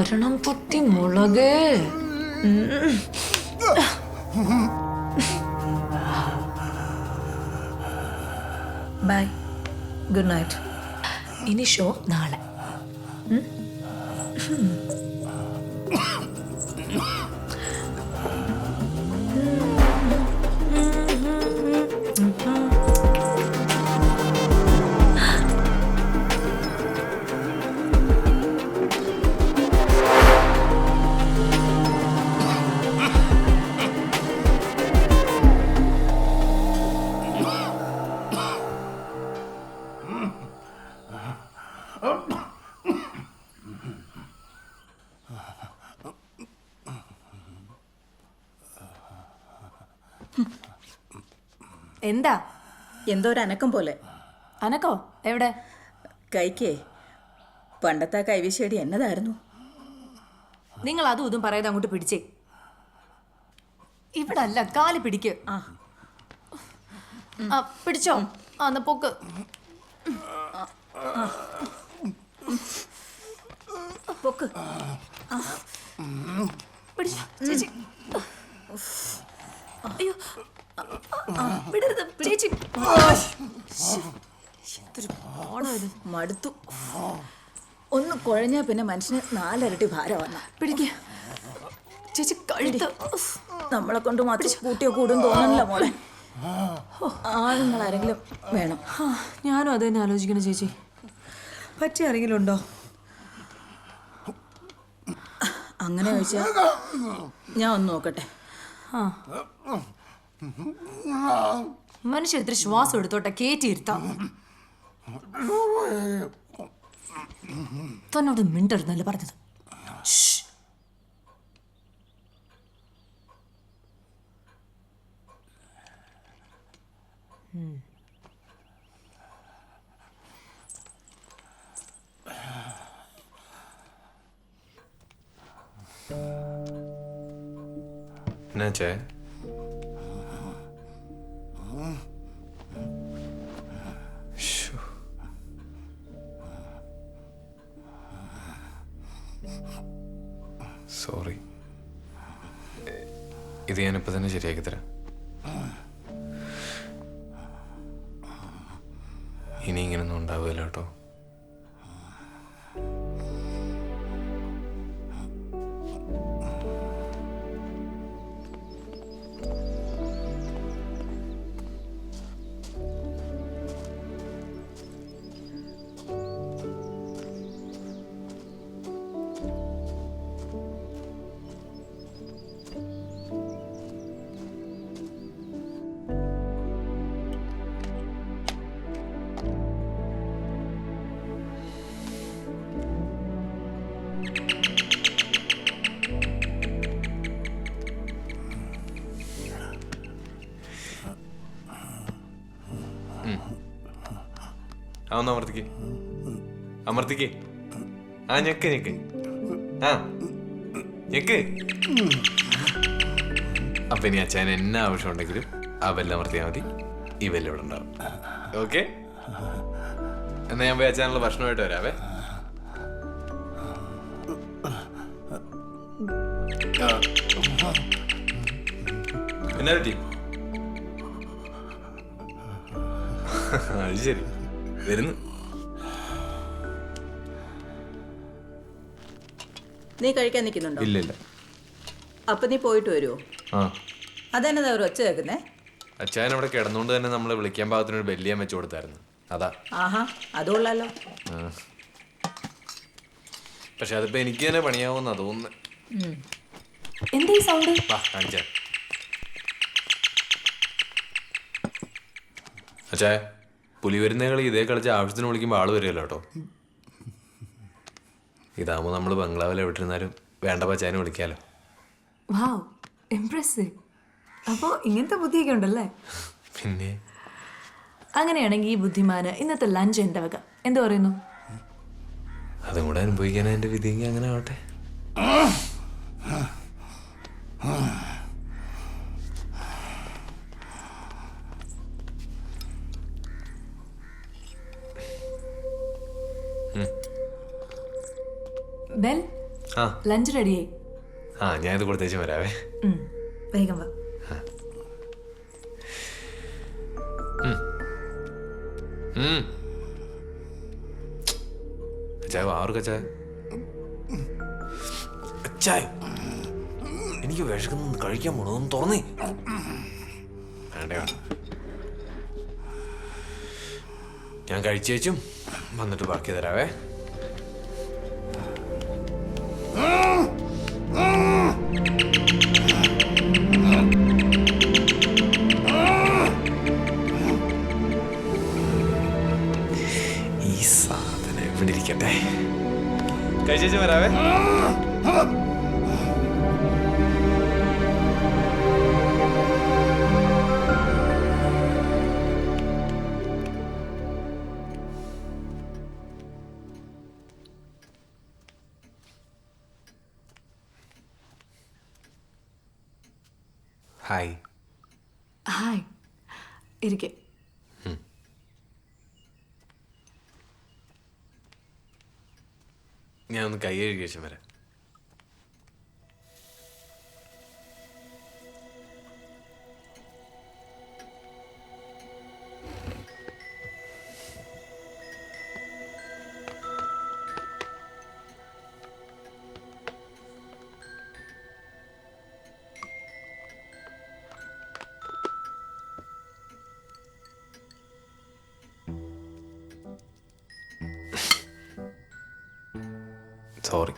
കരണം പൊട്ടി മുളകേ. Bye, good night. ഇനി ഷോ നാളെ. എന്താ? എന്തോ ഒരു അനക്കം പോലെ. അനക്കോ? എവിടെ? കൈക്കേ പണ്ടത്തെ കൈവിശേടി എന്നതായിരുന്നു? നിങ്ങൾ അതും ഇതും പറയാതെ അങ്ങോട്ട് പിടിച്ചേ. ഇവിടെ അല്ല, കാല് പിടിക്ക്. പിടിച്ചോ? എന്നാ പൊക്ക്. പൊക്ക്. പിടിച്ചോ ചേച്ചി. അയ്യോ വിടരുത് ചേച്ചി. എന്തൊരു പാടോ ഇത്. മടുത്തു. ഒന്ന് കുഴഞ്ഞാ പിന്നെ മനുഷ്യന് 4 ഇരട്ടി ഭാരം വന്ന. പിടിക്ക ചേച്ചി, കഴുത്ത്. നമ്മളെ കൊണ്ട് മാത്രം കൂട്ടിയോ കൂടും തോന്നണില്ല മോളെ. ആളുങ്ങൾ ആരെങ്കിലും വേണം. ഞാനും അത് തന്നെ ആലോചിക്കണം ചേച്ചി. പറ്റിയ ആരെങ്കിലും ഉണ്ടോ? അങ്ങനെ ചോദിച്ചാ ഞാൻ ഒന്ന് നോക്കട്ടെ. മനുഷ്യ ഇത്തിരി ശ്വാസം എടുത്തോട്ടെ, കേറ്റിയിരുത്താം. തന്നോട് മിണ്ടരുന്നല്ലേ പറഞ്ഞത്. എന്നുവെച്ചേ സോറി, ഇത് ഞാനിപ്പോൾ തന്നെ ശരിയാക്കി തരാം. ഇനി ഇങ്ങനൊന്നും ഉണ്ടാവില്ല കേട്ടോ. ഒന്ന് അമർത്തിക്ക്, അമർത്തിക്ക്. ഞെക്ക് ഞെക്ക്, ഞെക്ക്. അപ്പൊ ഇനി അച്ഛൻ എന്നാ ആവശ്യം ഉണ്ടെങ്കിലും ആ ബെല്ല് അമർത്തിയാൽ മതി. ഈ ബെല്ല് ഇവിടെ ഉണ്ടാവും. ഓക്കെ, എന്നാ ഞാൻ പോയി അച്ഛനുള്ള ഭക്ഷണമായിട്ട് വരാവേ. എന്നാ പറ്റി? അത് ശരി, വരുന്നു. നീ കഴിക്കാൻ നിൽക്കുന്നുണ്ടോ? ഇല്ല ഇല്ല. അപ്പൊ നീ പോയിട്ട് വരുമോ? ആ, അതെന്നതാ ഒരു ഒച്ച കേൾക്കുന്നേ? അച്ഛൻ അവിടെ കിടന്നുകൊണ്ട് തന്നെ നമ്മളെ വിളിക്കാൻ പാകത്തിനൊരു ബെല്ല് ഞാൻ വെച്ചു കൊടുത്തായിരുന്നു. അതാ. ആഹാ, അതുകൊള്ളാലോ. പക്ഷെ അതിപ്പോ എനിക്ക് തന്നെ പണിയാവുന്ന തോന്നുന്നു. എന്താ ഈ സൗണ്ട്? കാണിച്ച അച്ഛാ, പുലി വരുന്ന കളി ഇതേ കളിച്ച് ആവശ്യത്തിന് വിളിക്കുമ്പോൾ ആള് വരുമല്ലോ കേട്ടോ. ഇതാകുമ്പോൾ നമ്മൾ ബംഗ്ലാവിൽ എവിട്ടിരുന്നാലും വേണ്ട പച്ചാനെ വിളിക്കാലോ. വാവ്, ഇംപ്രസീവ്. അപ്പോൾ ഇങ്ങനത്തെ ബുദ്ധിയൊക്കെ ഉണ്ടല്ലേ? പിന്നെ അങ്ങനെയാണെങ്കിൽ ഈ ബുദ്ധിമാന് ഇന്നത്തെ ലഞ്ച് എൻ്റെ വക. എന്ത് പറയുന്നു? അതും കൂടെ അനുഭവിക്കാൻ എൻ്റെ വിധിയെങ്കിൽ അങ്ങനെ ആവട്ടെ. ബെൽ ആ ലഞ്ച് റെഡിയായി. ആ ഞാൻ ഇത് കൊടുത്തേച്ചും വരാവേ. വേഗം വാ. അച്ചായ ആർക്ക് അച്ചായ? അച്ചായ എനിക്ക് വിശക്കുന്നു, കഴിക്കാൻ പോണതൊന്നും തുറന്നേ. വേണ്ടേ വേണ്ട, ഞാൻ കഴിച്ചേച്ചും വന്നിട്ട് ബാക്കി തരാവേ. ഈ സാധനം ഇവിടെ ഇരിക്കട്ടെ, കഴിച്ചേച്ചും വരാവേ. ഹായ്. ഹായ്, ഇരിക്കെ. ഞാൻ ഒന്ന് കൈ കഴുകി ശേഷം വരാം. സോറി.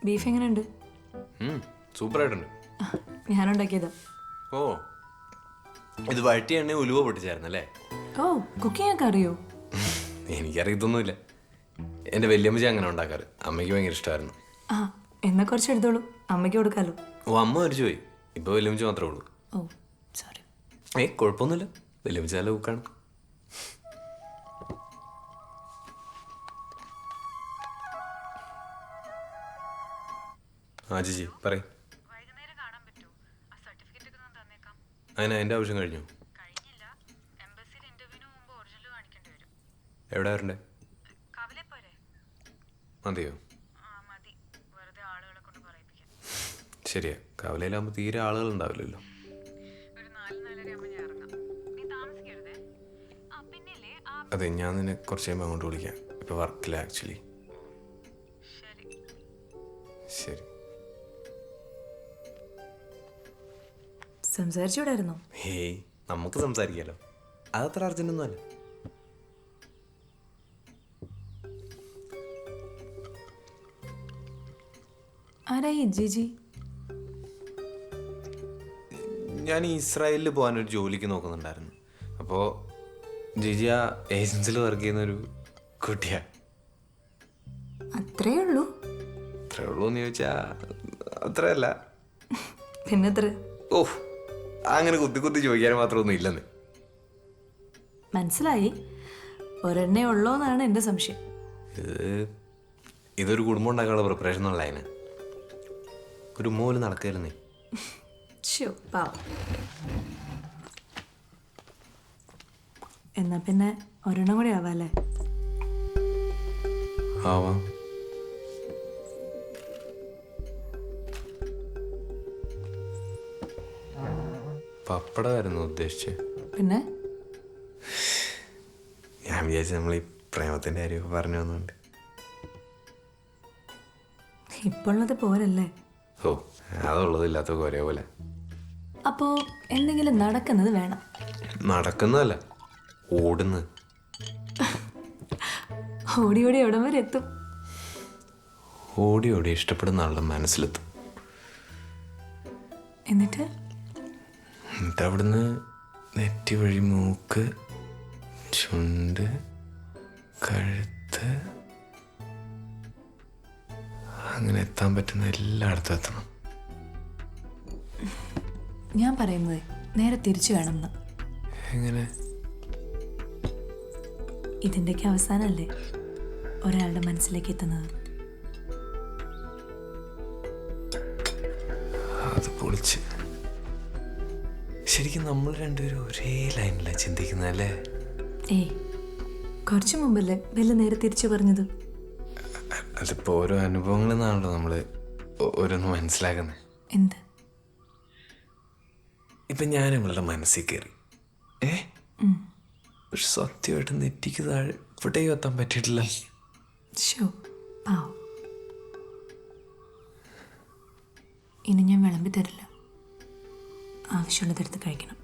ബീഫ് എങ്ങനെയുണ്ട്? സൂപ്പറായിട്ടുണ്ട്. ഞാനുണ്ടാക്കിയതാ. ഓ, ഇത് വഴറ്റി എണ്ണ ഉലുവ പൊട്ടിച്ചായിരുന്നല്ലേ? ഓ, കുക്കിംഗ് ഒക്കെ അറിയോ? എനിക്കറിയത്തൊന്നുമില്ല. എൻ്റെ വല്യമ്മച്ചി അങ്ങനെ ഉണ്ടാക്കാറ്. അമ്മയ്ക്ക് ഭയങ്കര ഇഷ്ടമായിരുന്നു. ആ, എന്നാ കുറച്ച് എടുത്തോളൂ, അമ്മയ്ക്ക് കൊടുക്കാലോ. ഓ, അമ്മ മരിച്ചു പോയി. ഇപ്പൊ വല്യമ്മച്ചി മാത്രമേ ഉള്ളൂ. ഓ സോറി. കുഴപ്പമൊന്നുമില്ല, വല്യമ്മച്ചി നല്ല കുക്കാണ്. ആ ജിജി പറയും. അതിനാ എൻ്റെ ആവശ്യം കഴിഞ്ഞു. എവിടെ വരണ്ടേ? മതിയോ? ശരിയാ, കവലയിലാകുമ്പോൾ തീരെ ആളുകൾ ഉണ്ടാവില്ലല്ലോ. അതെ, ഞാൻ നിന്നെ കുറച്ച് കഴിയുമ്പോൾ അങ്ങോട്ട് വിളിക്കാം. ഇപ്പൊ വർക്കില്ല ആക്ച്വലി. ശരി. സംസാരിച്ചൂടായിരുന്നോ? ഹേയ്, നമുക്ക് സംസാരിക്കാലോ, അതത്ര അർജന്റൊന്നും അല്ല. ആരായി ജിജി? ഞാൻ ഇസ്രായേലിൽ പോകാനൊരു ജോലിക്ക് നോക്കുന്നുണ്ടായിരുന്നു. അപ്പോൾ ജിജി ആ ഏജൻസിൽ വർക്ക് ചെയ്യുന്നൊരു കുട്ടിയാ. അത്രേ ഉള്ളൂ? അത്രേ ഉള്ളൂ എന്ന് ചോദിച്ചാൽ അത്രയല്ല. പിന്നെത്ര? ഓഹ്, അങ്ങനെ കുത്തി കുത്തി ചോദിക്കാൻ മാത്രമൊന്നും ഇല്ലെന്ന്. മനസ്സിലായി. ഒരെണ്ണേ ഉള്ളോന്നാണ് എൻ്റെ സംശയം. ഇതൊരു കുടുംബം ഉണ്ടാക്കാനുള്ള പ്രിപ്പറേഷൻ ഉള്ള അതിന് ഒരു മോല് നടക്കരുന്നേ. എന്നാ പിന്നെ ഒരെണ്ണം കൂടി ആവാല്ലേ? ആവാം. പപ്പടമായിരുന്നു ഉദ്ദേശിച്ചത്. പിന്നെ ഞാൻ വിചാരിച്ചു നമ്മൾ ഈ പ്രേമത്തിന്റെ കാര്യമൊക്കെ പറഞ്ഞു വന്നുണ്ട്. ഇപ്പോഴത് പോരല്ലേ? ഓ, അതുള്ളത് ഇല്ലാത്തൊക്കെ ഒരേപോലെ. അപ്പോ എന്തെങ്കിലും നടക്കുന്നത് വേണം. നടക്കുന്നതല്ല, ഓടുന്നത്. ഓടി ഓടി എവിടം വരെ എത്തും? ഓടി ഓടി ഇഷ്ടപ്പെടുന്ന ആളുടെ മനസ്സിലെത്തും. എന്നിട്ട് അവിടുന്ന് നെറ്റി വഴി മൂക്ക്, ചുണ്ട്, കഴുത്ത്, അങ്ങനെ എത്താൻ പറ്റുന്ന എല്ലായിടത്തും എത്തണം. ഞാൻ പറയുന്നത് നേരെ തിരിച്ചു വേണമെന്ന്. എങ്ങനെ? ഇതിൻ്റെയൊക്കെ അവസാനമല്ലേ ഒരാളുടെ മനസ്സിലേക്ക് എത്തുന്നത്? അത് പൊളിച്ച്. ശരിക്കും നമ്മൾ രണ്ടുപേരും ഒരേ ലൈനിലാണ് ചിന്തിക്കുന്നതല്ലേ? ഏയ് കുറച്ചു മുമ്പല്ലേ വല്ല നേരെ തിരിച്ചു പറഞ്ഞത്. അതിപ്പോൾ ഓരോ അനുഭവങ്ങളിൽ നിന്നാണല്ലോ നമ്മൾ ഓരോന്ന് മനസ്സിലാക്കുന്നത്. എന്ത്? ഇപ്പം ഞാൻ ഇവളുടെ മനസ്സിൽ കയറി, പക്ഷെ സത്യമായിട്ട് നെറ്റിക്ക് താഴെ ഇവിടെയും എത്താൻ പറ്റിയിട്ടില്ല. ഷോ പാവം. ഇനി ഞാൻ വിളമ്പി തരില്ല. ആവശ്യമുള്ളതെടുത്ത് കഴിക്കണം.